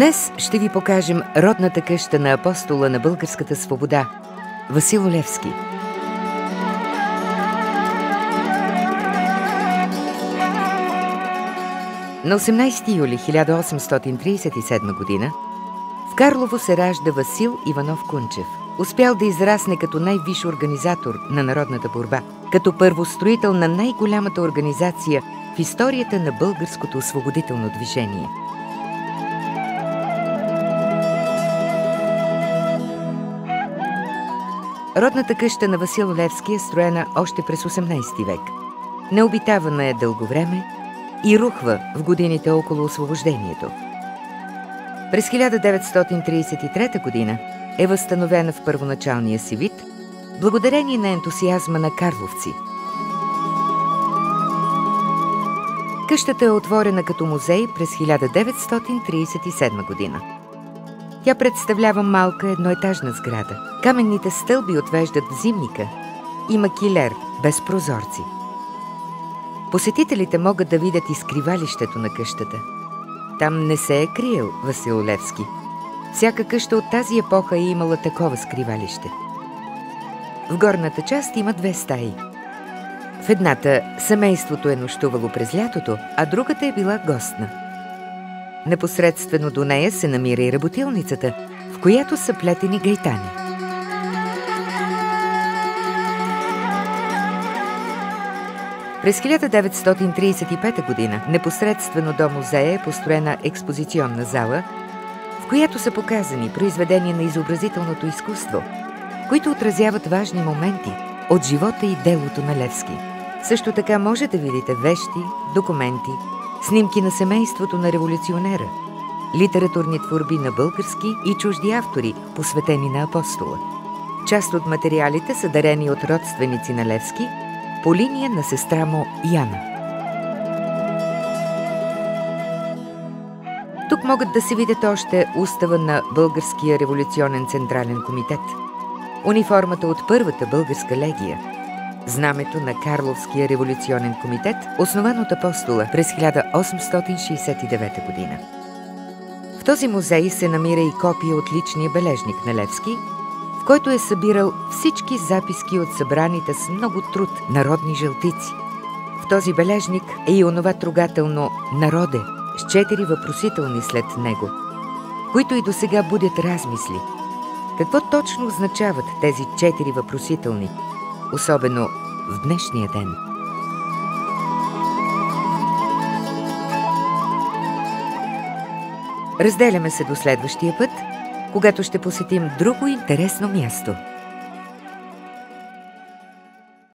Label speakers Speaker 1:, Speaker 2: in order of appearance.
Speaker 1: Днес ще ви покажем родната къща на апостола на българската свобода – Васил Левски. На 18 юли 1837 г. в Карлово се ражда Васил Иванов Кунчев. Успял да израсне като най-висш организатор на народната борба, като първостроител на най-голямата организация в историята на българското освободително движение. Родната къща на Васил Левски е строена още през 18 век. Необитавана е дълго време и рухва в годините около освобождението. През 1933 г. е възстановена в първоначалния си вид, благодарение на ентусиазма на карловци. Къщата е отворена като музей през 1937 г. Тя представлява малка едноетажна сграда. Каменните стълби отвеждат в зимника. Има килер без прозорци. Посетителите могат да видят изкривалището на къщата. Там не се е криел Васил Левски. Всяка къща от тази епоха е имала такова скривалище. В горната част има две стаи. В едната семейството е нощувало през лятото, а другата е била гостна. Непосредствено до нея се намира и работилницата, в която са плетени гайтани. През 1935 г. непосредствено до музея е построена експозиционна зала, в която са показани произведения на изобразителното изкуство, които отразяват важни моменти от живота и делото на Левски. Също така може да видите вещи, документи, снимки на семейството на революционера, литературни творби на български и чужди автори, посветени на апостола. Част от материалите са дарени от родственици на Левски по линия на сестра му Яна. Тук могат да се видят още устава на Българския революционен централен комитет, униформата от първата българска легия, знамето на Карловския революционен комитет, основан от апостола през 1869 г. В този музей се намира и копия от личния бележник на Левски, в който е събирал всички записки от събраните с много труд народни жълтици. В този бележник е и онова трогателно «Народе» с 4 въпросителни след него, които и досега будят размисли. Какво точно означават тези 4 въпросителни, особено в днешния ден? Разделяме се до следващия път, когато ще посетим друго интересно място.